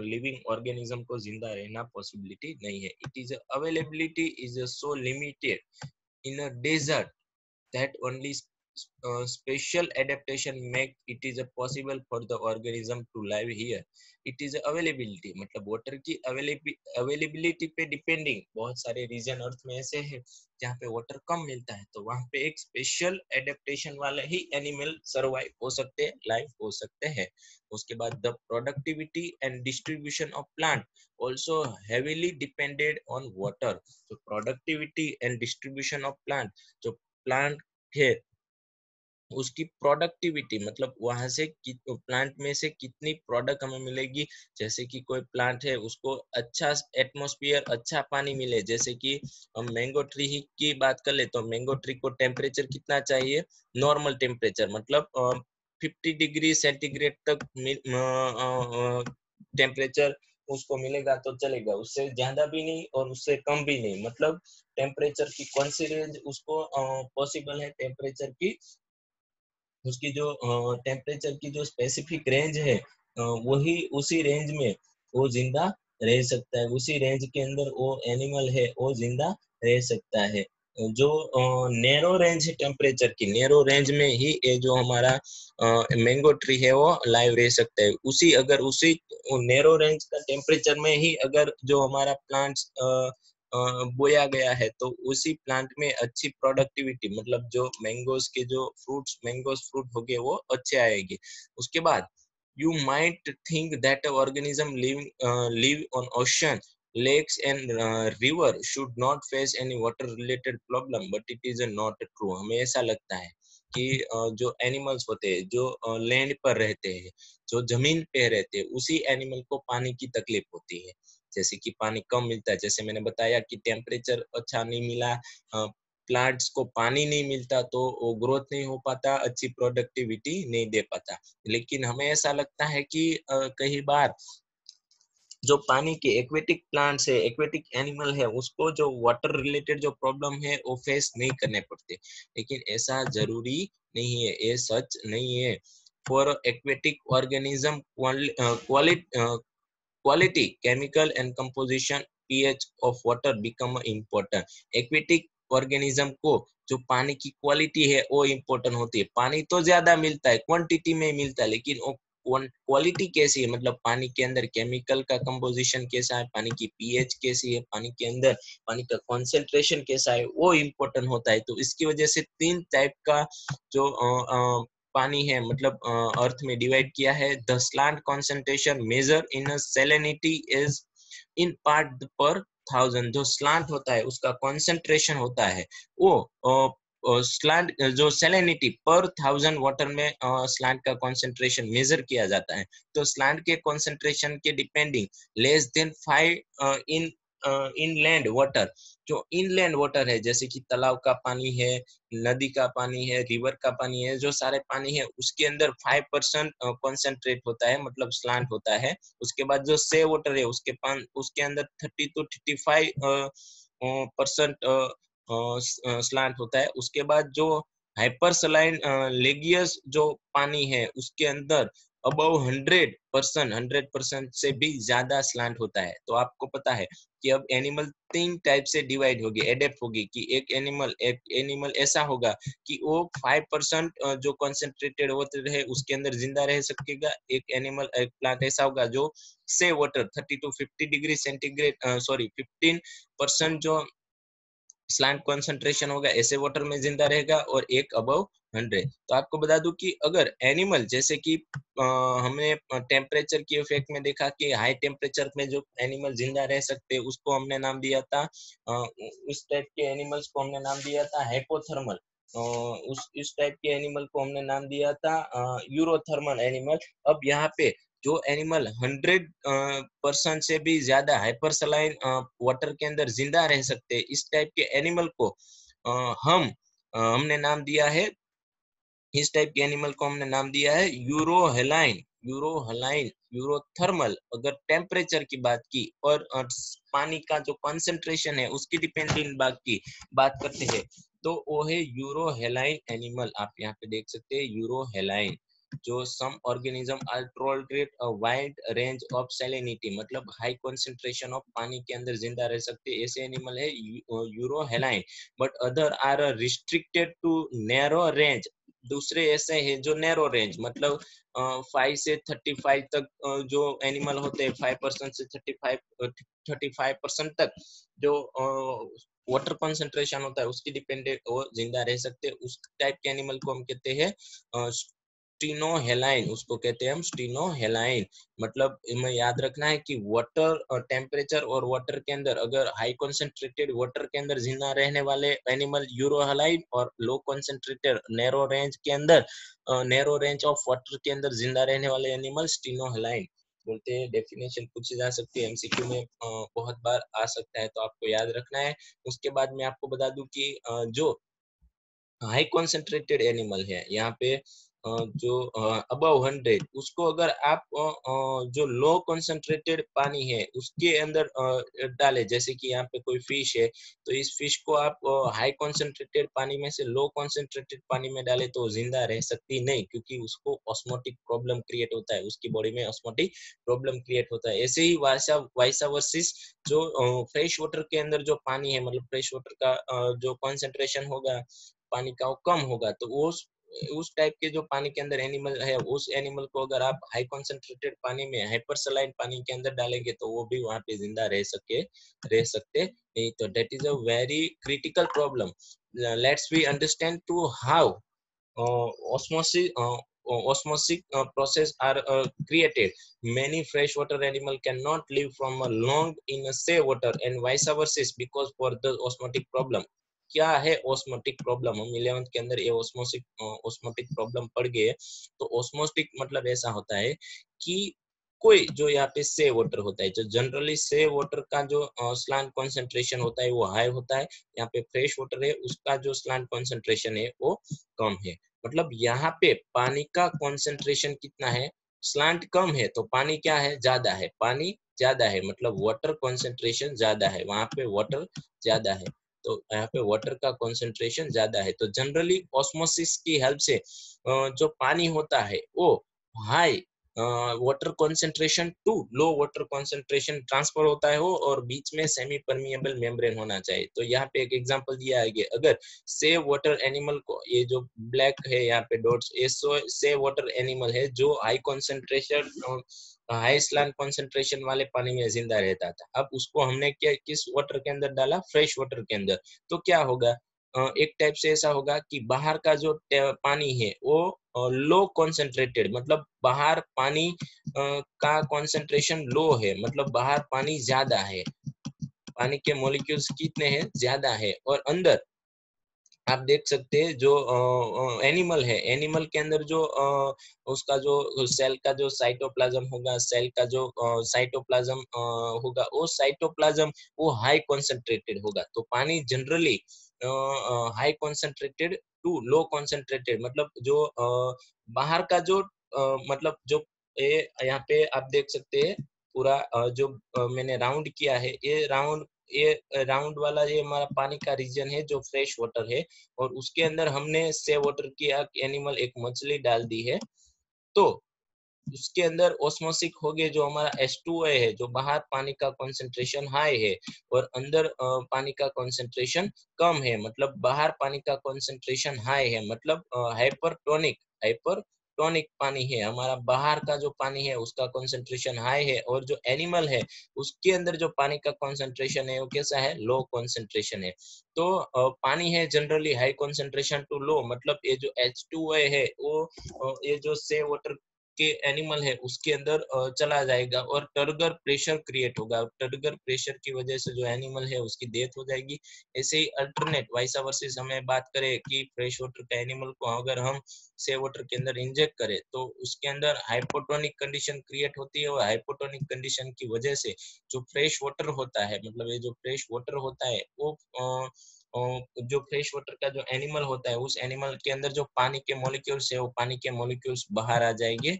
लिविंग ऑर्गेनिज्म को जिंदा रहना पॉसिबिलिटी नहीं है। It is availability is so limited in a desert that only special adaptation make it is a possible for the organism to live here। it is availability मतलब वाटर की अवेलेबिलिटी पे डिपेंडिंग बहुत सारे रीजन अर्थ में ऐसे हैं जहाँ पे वाटर कम मिलता है, तो वहाँ पे एक स्पेशल एडेप्टेशन वाले ही एनिमल सर्वाइव हो सकते हैं, लाइव हो सकते हैं। उसके बाद the productivity and distribution of plant also heavily depended on water। so productivity and distribution of plant, जो प्लांट है उसकी प्रोडक्टिविटी मतलब वहां से प्लांट में से कितनी प्रोडक्ट हमें मिलेगी। जैसे कि कोई प्लांट है उसको अच्छा एटमॉस्फेयर, अच्छा पानी मिले, जैसे कि हम मैंगो ट्री की बात कर ले तो मैंगो ट्री को टेम्परेचर कितना चाहिए, नॉर्मल टेम्परेचर मतलब 50 डिग्री सेंटीग्रेड तक टेम्परेचर उसको मिलेगा तो चलेगा, उससे ज्यादा भी नहीं और उससे कम भी नहीं। मतलब टेम्परेचर की कौन सी रेंज उसको पॉसिबल है, टेम्परेचर की उसकी जो टेम्परेचर की जो स्पेसिफिक रेंज है वही उसी रेंज में वो जिंदा रह सकता है, उसी रेंज के अंदर वो एनिमल है वो जिंदा रह सकता है। जो नैरो रेंज है टेम्परेचर की, नैरो रेंज में ही ये जो हमारा मैंगो ट्री है वो लाइव रह सकता है। उसी नैरो रेंज का टेम्परेचर में ही अगर जो हमारा प्लांट्स बोया गया है तो उसी प्लांट में अच्छी प्रोडक्टिविटी, मतलब जो मैंगोज के जो मैंगोज फ्रूट हो गए वो अच्छे आएंगे। उसके बाद you might think that an organism live on ocean, lakes and river should not face any water related problem, but it is not true। हमें ऐसा लगता है कि जो एनिमल्स होते हैं जो लैंड पर रहते हैं, जो जमीन पे रहते हैं, उसी एनिमल को पानी की तकलीफ होती है। जैसे कि पानी कम मिलता है, जैसे मैंने बताया कि टेम्परेचर अच्छा नहीं मिला, प्लांट्स को पानी नहीं मिलता तो वो ग्रोथ नहीं हो पाता, अच्छी प्रोडक्टिविटी नहीं दे पाता। लेकिन हमें ऐसा लगता है कि कई बार जो पानी के एक्वेटिक प्लांट्स है, एक्वेटिक एनिमल है, उसको जो वाटर रिलेटेड जो प्रॉब्लम है वो फेस नहीं करने पड़ते। लेकिन ऐसा जरूरी नहीं है, ये सच नहीं है। For aquatic organism quality chemical and composition pH of water become important। Aquatic organism को जो पानी की क्वालिटी है वो इम्पोर्टेंट होती है। पानी तो ज्यादा मिलता है, क्वांटिटी में मिलता है, लेकिन वो क्वालिटी कैसी है, मतलब पानी के अंदर केमिकल का कंपोजिशन कैसा है, पानी की पीएच कैसी है, पानी के अंदर पानी का कॉन्सेंट्रेशन कैसा है, वो इम्पोर्टेंट होता है। तो इसकी वजह से 3 टाइप का जो पानी है, मतलब अर्थ में डिवाइड किया है। The slant concentration major in salinity is in part per thousand. जो स्लांट होता है उसका कंसंट्रेशन होता है वो स्लांट जो सैलिनिटी पर थाउजेंड वाटर में स्लांट का कंसंट्रेशन मेजर किया जाता है। तो स्लांट के कंसंट्रेशन के डिपेंडिंग लेस देन 5 इन इनलैंड वाटर, जो इनलैंड वाटर है जैसे कि तालाब का पानी है, नदी का पानी है, रिवर का पानी है, जो सारे पानी है उसके अंदर 5% कॉन्सेंट्रेट होता है, मतलब स्लांट होता है। उसके बाद जो से वाटर है उसके अंदर 30 to 35% स्लांट होता है। उसके बाद जो हाइपरसलाइन लेगियस जो पानी है उसके अंदर अबव 100% से भी ज्यादा स्लांट होता है। तो आपको पता है कि अब एनिमल 3 टाइप से डिवाइड होगी, एडेप्ट होगी, कि एक एनिमल ऐसा होगा कि वो 5% जो कॉन्सेंट्रेटेड वाटर है उसके अंदर जिंदा रह सकेगा। एक प्लांट ऐसा होगा जो से वाटर 30 to 50 डिग्री सेंटीग्रेड 15% जो स्लैंट कंसंट्रेशन होगा ऐसे वाटर में जिंदा रहेगा, और एक अबव 100। तो आपको बता दूं कि अगर एनिमल जैसे कि हमने टेम्परेचर की इफेक्ट में देखा कि हाई टेम्परेचर में जो एनिमल जिंदा रह सकते हैं उसको हमने नाम दिया था, उस टाइप के एनिमल्स को हमने नाम दिया था हाइपोथर्मल। उस इस टाइप के एनिमल को हमने नाम दिया था यूरोथर्मल एनिमल। अब यहाँ पे जो एनिमल 100% से भी ज्यादा हाइपरसलाइन वाटर के अंदर जिंदा रह सकते हैं, इस टाइप के एनिमल को हमने नाम दिया है, इस टाइप के एनिमल को हमने नाम दिया है यूरोहलाइन यूरोथर्मल। अगर टेम्परेचर की बात की और पानी का जो कंसंट्रेशन है उसकी डिपेंडेंट बात करते हैं तो वो है यूरोहेलाइन एनिमल। आप यहाँ पे देख सकते हैं यूरोहेलाइन। जो some organism are tolerate a wide range of salinity, मतलब हाई कंसंट्रेशन ऑफ पानी के अंदर जिंदा रह सकते हैं, ऐसे एनिमल है euryhaline. But other are restricted to narrow range. दूसरे ऐसे हैं जो नैरो रेंज, मतलब 5 से 35 तक जो एनिमल होते हैं, 5% से 35% तक जो वाटर कंसंट्रेशन होता है उसकी डिपेंडेंट वो जिंदा रह सकते हैं। उस टाइप के एनिमल को हम कहते हैं स्टीनोहेलाइन, उसको कहते हैं हम स्टीनोहेलाइन। मतलब हमें याद रखना है कि वाटर टेम्परेचर और वाटर के अंदर अगर हाई कंसंट्रेटेड वाटर के अंदर जिंदा रहने वाले एनिमल यूरोहेलाइन, और लो कंसंट्रेटेड नैरो रेंज के अंदर नैरो रेंज ऑफ वाटर के अंदर जिंदा रहने वाले एनिमल स्टीनोहेलाइन बोलते हैं। डेफिनेशन पूछी जा सकती है, एमसीक्यू में बहुत बार आ सकता है, तो आपको याद रखना है। उसके बाद मैं आपको बता दूं कि जो हाई कॉन्सेंट्रेटेड एनिमल है यहाँ पे जो अबव 100, उसको अगर आप जो लो कॉन्सेंट्रेटेड पानी है उसके अंदर डाले, जैसे कि यहाँ पे कोई फिश है तो इस फिश को आप हाई कॉन्सेंट्रेटेड पानी में से लो कॉन्सेंट्रेटेड पानी में डाले तो जिंदा रह सकती नहीं, क्योंकि उसको ऑस्मोटिक प्रॉब्लम क्रिएट होता है, उसकी बॉडी में ऑस्मोटिक प्रॉब्लम क्रिएट होता है। ऐसे ही वाइसा वर्सिस जो फ्रेश वाटर के अंदर जो पानी है, मतलब फ्रेश वाटर का जो कॉन्सेंट्रेशन होगा पानी का वो कम होगा, तो वो उस टाइप के जो पानी के अंदर एनिमल है, उस एनिमल को अगर आप हाई कॉन्सेंट्रेटेड पानी में, हाइपर सलाइन पानी के अंदर डालेंगे तो वो भी वहां पे जिंदा रह सकते नहीं। तो that is a very critical problem. Let's we understand to how osmosis osmotic process are created. Many freshwater animal cannot live from a long in a say water and vice versa because for the osmotic problem. क्या है osmotic problem? हम 11th के अंदर ये osmotic problem पढ़ गए। तो osmotic मतलब ऐसा होता है कि कोई जो यहाँ पे से वाटर होता है, जो जनरली से वाटर का जो स्लांट कॉन्सेंट्रेशन होता है वो हाई होता है, यहाँ पे फ्रेश वाटर है उसका जो स्लांट कॉन्सेंट्रेशन है वो कम है। मतलब यहाँ पे पानी का कॉन्सेंट्रेशन कितना है, स्लांट कम है तो पानी क्या है, ज्यादा है, पानी ज्यादा है, मतलब वाटर कॉन्सेंट्रेशन ज्यादा है, वहां पे वाटर ज्यादा है, तो यहाँ पे वाटर का कॉन्सेंट्रेशन ज्यादा है। तो जनरली ऑस्मोसिस की हेल्प से जो पानी होता है वो high water concentration to low water concentration transfer होता है वो, और बीच में सेमी परमिएबल मेम्ब्रेन होना चाहिए। तो यहाँ पे एक एग्जांपल दिया है कि अगर से वाटर एनिमल को, ये जो ब्लैक है यहाँ पे डॉट्स, ये से वाटर एनिमल है जो हाई कॉन्सेंट्रेशन हाई स्लान कॉन्सेंट्रेशन वाले पानी में जिंदा रहता था। अब उसको हमने क्या किस वाटर के अंदर डाला, फ्रेश वाटर के अंदर, तो क्या होगा, एक टाइप से ऐसा होगा कि बाहर का जो पानी है वो लो कॉन्सेंट्रेटेड, मतलब बाहर पानी का कॉन्सेंट्रेशन लो है, मतलब बाहर पानी ज्यादा है, पानी के मॉलिक्यूल्स कितने हैं, ज्यादा है, और अंदर आप देख सकते हैं जो एनिमल है, एनिमल के अंदर जो उसका जो सेल का जो साइटोप्लाज्म होगा, सेल का जो साइटोप्लाज्म होगा, वो साइटोप्लाज्म वो हाई कॉन्सेंट्रेटेड होगा। तो पानी generally high concentrated to low concentrated, मतलब जो बाहर का जो मतलब जो यहाँ पे आप देख सकते हैं पूरा जो मैंने राउंड किया है, ये राउंड वाला ये हमारा पानी का रीजन है जो फ्रेश वाटर है, और उसके अंदर हमने से वाटर की एनिमल एक मछली डाल दी है। तो उसके अंदर ओस्मोसिक हो गए, जो हमारा H2O है, जो बाहर पानी का कंसंट्रेशन हाई है और अंदर पानी का कंसंट्रेशन कम है, मतलब बाहर पानी का कंसंट्रेशन हाई है, मतलब हाइपरटोनिक पानी है हमारा, बाहर का जो पानी है उसका कंसंट्रेशन हाई है, और जो एनिमल है उसके अंदर जो पानी का कंसंट्रेशन है वो कैसा है, लो कंसंट्रेशन है। तो पानी है generally high concentration to low, मतलब ये जो H2O है वो ये जो से वाटर के एनिमल है उसके अंदर चला जाएगा और टर्गर प्रेशर क्रिएट होगा। टर्गर प्रेशर की वजह से जो एनिमल है उसकी डेथ हो जाएगी। ऐसे ही अल्टरनेट वाइसा वर्सेस हमें बात करें कि फ्रेश वाटर के एनिमल को अगर हम से वाटर के अंदर इंजेक्ट करें तो उसके अंदर हाइपोटोनिक कंडीशन क्रिएट होती है, और हाइपोटोनिक कंडीशन की वजह से जो फ्रेश वाटर होता है, मतलब ये जो फ्रेश वाटर होता है वो जो फ्रेश वाटर का जो एनिमल होता है उस एनिमल के अंदर जो पानी के मॉलिक्यूल्स है वो पानी के मॉलिक्यूल्स बाहर आ जाएंगे,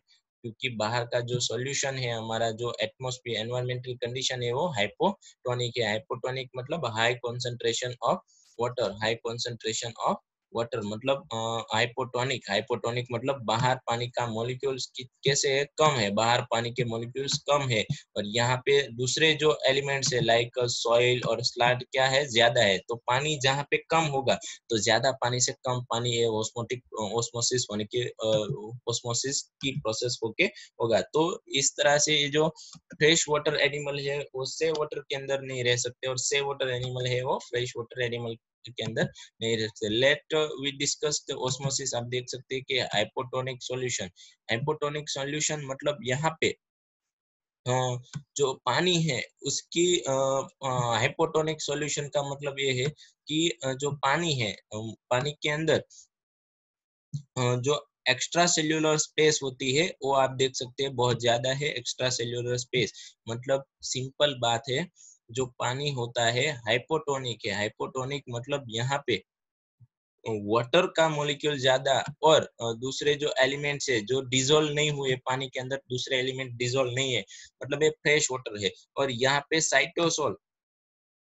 क्योंकि बाहर का जो सॉल्यूशन है हमारा, जो एटमॉस्फेयर एनवायरमेंटल कंडीशन है वो हाइपोटोनिक है। हाइपोटोनिक मतलब high concentration of water, high concentration of water मतलब हाइपोटोनिक, हाइपोटोनिक मतलब बाहर पानी का मॉलिक्यूल्स कैसे है, कम है, बाहर पानी के मॉलिक्यूल्स कम है, और यहाँ पे दूसरे जो एलिमेंट्स है लाइक सॉइल और स्लैट क्या है, ज्यादा है। तो पानी जहाँ पे कम होगा तो ज्यादा पानी से कम पानी है ओस्मोसिस होने के ओस्मोसिस की प्रोसेस होके होगा। तो इस तरह से ये जो फ्रेश वाटर एनिमल है वो से वाटर के अंदर नहीं रह सकते, और से वाटर एनिमल है वो फ्रेश वाटर एनिमल के अंदर नहीं रह सकते। Let we discuss the osmosis. आप देख सकते हैं कि हाइपोटोनिक सॉल्यूशन, हाइपोटोनिक सॉल्यूशन मतलब यहाँ पे जो पानी है उसकी हाइपोटोनिक सॉल्यूशन का मतलब ये है कि जो पानी है पानी के अंदर जो एक्स्ट्रा सेल्यूलर स्पेस होती है वो आप देख सकते हैं बहुत ज्यादा है। एक्स्ट्रा सेल्यूलर स्पेस मतलब सिंपल बात है, जो पानी होता है हाइपोटोनिक है। हाइपोटोनिक मतलब यहाँ पे वाटर का मॉलिक्यूल ज्यादा, और दूसरे जो एलिमेंट्स है जो डिजोल्व नहीं हुए पानी के अंदर, दूसरे एलिमेंट डिजोल्व नहीं है, मतलब ये फ्रेश वाटर है। और यहाँ पे साइटोसोल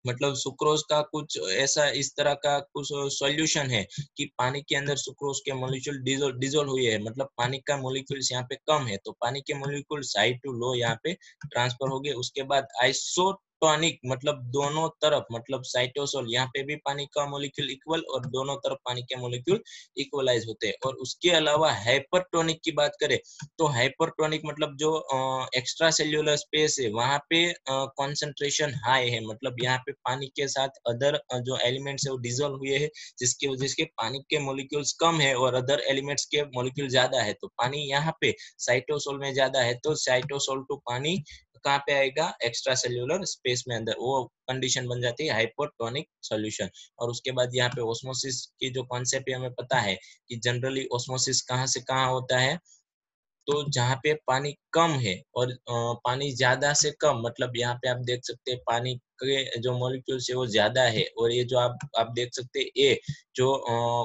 मतलब सुक्रोज का कुछ ऐसा इस तरह का कुछ सॉल्यूशन है कि पानी के अंदर सुक्रोज के मॉलिक्यूल डिजोल्व हुए हैं, मतलब पानी का मॉलिक्यूल्स यहाँ पे कम है, तो पानी के मॉलिक्यूल्स हाई टू लो यहाँ पे ट्रांसफर हो गए। उसके बाद टॉनिक मतलब दोनों तरफ, मतलब साइटोसोल यहाँ पे भी पानी का मॉलिक्यूल इक्वल और दोनों तरफ पानी के मॉलिक्यूल इक्वलाइज होते हैं। और उसके अलावा हाइपरटोनिक की बात करें तो हाइपरटोनिक मतलब जो एक्स्ट्रा सेल्यूलर स्पेस है वहां पे कंसंट्रेशन हाई है, मतलब यहाँ पे पानी के साथ अदर जो एलिमेंट्स है वो डिसॉल्व हुए हैं, जिसकी वजह से पानी के मॉलिक्यूल्स कम है और अदर एलिमेंट्स के मॉलिक्यूल ज्यादा है। तो पानी यहाँ पे साइटोसोल में ज्यादा है, तो साइटोसोल टू पानी कहाँ पे आएगा, एक्स्ट्रा सेल्यूलर स्पेस में अंदर, वो कंडीशन बन जाती है हाइपोटोनिक सॉल्यूशन। और उसके बाद यहाँ पे ऑस्मोसिस की जो कॉन्सेप्ट है हमें पता है कि जनरली ऑस्मोसिस कहाँ से कहाँ होता है, तो जहाँ पे पानी कम है और पानी ज्यादा से कम, मतलब यहाँ पे आप देख सकते हैं पानी के जो मॉलिक्यूल्स है वो ज्यादा है। और ये जो आप देख सकते हैं ये जो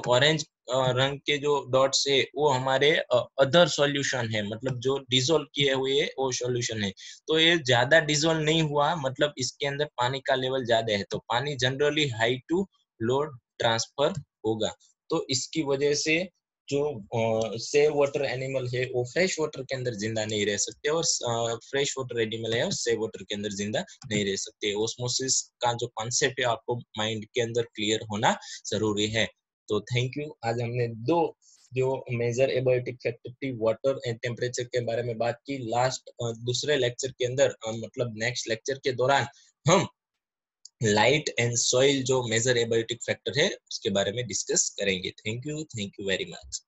ऑरेंज रंग के जो डॉट्स है वो हमारे अदर सॉल्यूशन है, मतलब जो डिसॉल्व किए हुए वो सॉल्यूशन है। तो ये ज्यादा डिसॉल्व नहीं हुआ, मतलब इसके अंदर पानी का लेवल ज्यादा है, तो पानी generally high to low transfer होगा। तो इसकी वजह से जो सेव वाटर एनिमल है वो फ्रेश वाटर के अंदर जिंदा नहीं रह सकते, और फ्रेश वाटर एनिमल है सेव वाटर के अंदर जिंदा नहीं रह सकते। ओस्मोसिस का जो कॉन्सेप्ट है आपको माइंड के अंदर क्लियर होना जरूरी है। तो थैंक यू। आज हमने दो जो मेजर एबायोटिक फैक्टर थी वाटर एंड टेम्परेचर के बारे में बात की। लास्ट दूसरे लेक्चर के अंदर मतलब नेक्स्ट लेक्चर के दौरान हम लाइट एंड सॉइल जो मेजर एबायोटिक फैक्टर है उसके बारे में डिस्कस करेंगे। Thank you very much.